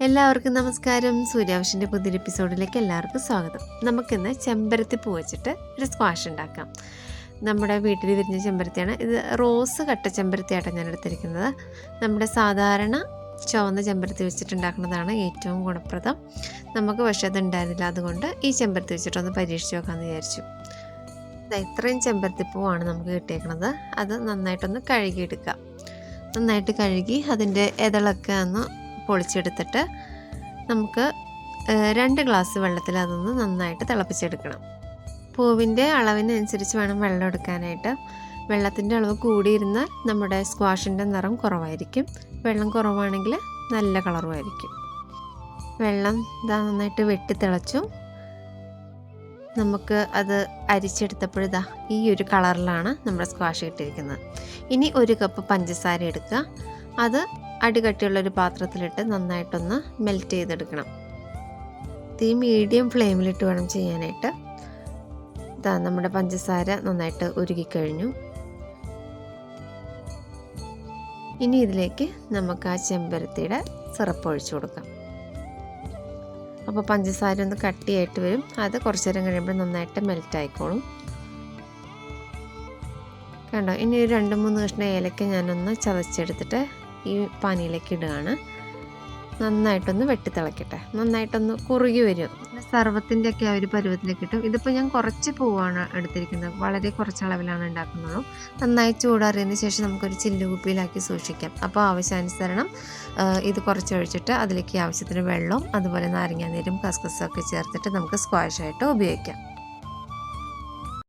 എല്ലാവർക്കും നമസ്കാരം. സൂര്യാവശ്യൻ്റെ പുതിയൊരു എപ്പിസോഡിലേക്ക് എല്ലാവർക്കും സ്വാഗതം. നമുക്കിന്ന് ചെമ്പരത്തി പൂ വെച്ചിട്ട് ഒരു സ്ക്വാഷ് ഉണ്ടാക്കാം. നമ്മുടെ വീട്ടിൽ വിരിഞ്ഞ ചെമ്പരത്തിയാണ് ഇത്. റോസ് കട്ട ചെമ്പരത്തിയായിട്ടാണ് ഞാൻ എടുത്തിരിക്കുന്നത്. നമ്മുടെ സാധാരണ ചുവന്ന ചെമ്പരത്തി വെച്ചിട്ടുണ്ടാക്കുന്നതാണ് ഏറ്റവും ഗുണപ്രദം. നമുക്ക് പക്ഷേ അത് ഉണ്ടായിരുന്നില്ല, അതുകൊണ്ട് ഈ ചെമ്പരത്തി വെച്ചിട്ടൊന്ന് പരീക്ഷിച്ച് നോക്കാമെന്ന് വിചാരിച്ചു. ഇത്രയും ചെമ്പരത്തിപ്പൂവാണ് നമുക്ക് കിട്ടിയേക്കുന്നത്. അത് നന്നായിട്ടൊന്ന് കഴുകിയെടുക്കാം. നന്നായിട്ട് കഴുകി അതിൻ്റെ ഇതളൊക്കെ ഒന്ന് പൊളിച്ചെടുത്തിട്ട് നമുക്ക് 2 ഗ്ലാസ് വെള്ളത്തിൽ അതൊന്ന് നന്നായിട്ട് തിളപ്പിച്ചെടുക്കണം. പൂവിൻ്റെ അളവിനനുസരിച്ച് വേണം വെള്ളം എടുക്കാനായിട്ട്. വെള്ളത്തിൻ്റെ അളവ് കൂടിയിരുന്നാൽ നമ്മുടെ സ്ക്വാഷിൻ്റെ നിറം കുറവായിരിക്കും. വെള്ളം കുറവാണെങ്കിൽ നല്ല കളറുമായിരിക്കും. വെള്ളം നന്നായിട്ട് വെട്ടി തിളച്ചു. നമുക്ക് അത് അരിച്ചെടുത്തപ്പോഴിതാ ഈ ഒരു കളറിലാണ് നമ്മുടെ സ്ക്വാഷ് ഇട്ടിരിക്കുന്നത്. ഇനി 1 കപ്പ് പഞ്ചസാര എടുക്കുക. അത് അടികട്ടിയുള്ളൊരു പാത്രത്തിലിട്ട് നന്നായിട്ടൊന്ന് മെൽറ്റ് ചെയ്തെടുക്കണം. തീ മീഡിയം ഫ്ലെയിമിലിട്ട് വേണം ചെയ്യാനായിട്ട്. നമ്മുടെ പഞ്ചസാര നന്നായിട്ട് ഉരുകിക്കഴിഞ്ഞു. ഇനി ഇതിലേക്ക് നമുക്ക് ആ ചെമ്പരത്തിയുടെ സിറപ്പ് ഒഴിച്ചു കൊടുക്കാം. അപ്പോൾ പഞ്ചസാര ഒന്ന് കട്ടിയായിട്ട് വരും. അത് കുറച്ച് നേരം കഴിയുമ്പോൾ നന്നായിട്ട് മെൽറ്റ് ആയിക്കോളും. കണ്ടോ? ഇനി ഒരു 2-3 കഷ്ണം ഏലക്ക ഞാനൊന്ന് ചതച്ചെടുത്തിട്ട് ഈ പാനിയിലേക്ക് ഇടുകയാണ്. നന്നായിട്ടൊന്ന് വെട്ടിത്തിളക്കട്ടെ. നന്നായിട്ടൊന്ന് കുറുകി വരും. സർവത്തിൻ്റെ ഒക്കെ ആ ഒരു പരുവത്തിലേക്ക് കിട്ടും. ഇതിപ്പോൾ ഞാൻ കുറച്ച് പൂവാണ് എടുത്തിരിക്കുന്നത്. വളരെ കുറച്ച് അളവിലാണ് ഉണ്ടാക്കുന്നുള്ളൂ. നന്നായി ചൂടാറിയതിന് ശേഷം നമുക്കൊരു ചില്ലുകുപ്പിയിലാക്കി സൂക്ഷിക്കാം. അപ്പോൾ ആവശ്യാനുസരണം ഇത് കുറച്ചൊഴിച്ചിട്ട് അതിലേക്ക് ആവശ്യത്തിന് വെള്ളവും അതുപോലെ നാരങ്ങാനീരും കസ്കസും ഒക്കെ ചേർത്തിട്ട് നമുക്ക് സ്ക്വാഷായിട്ട് ഉപയോഗിക്കാം.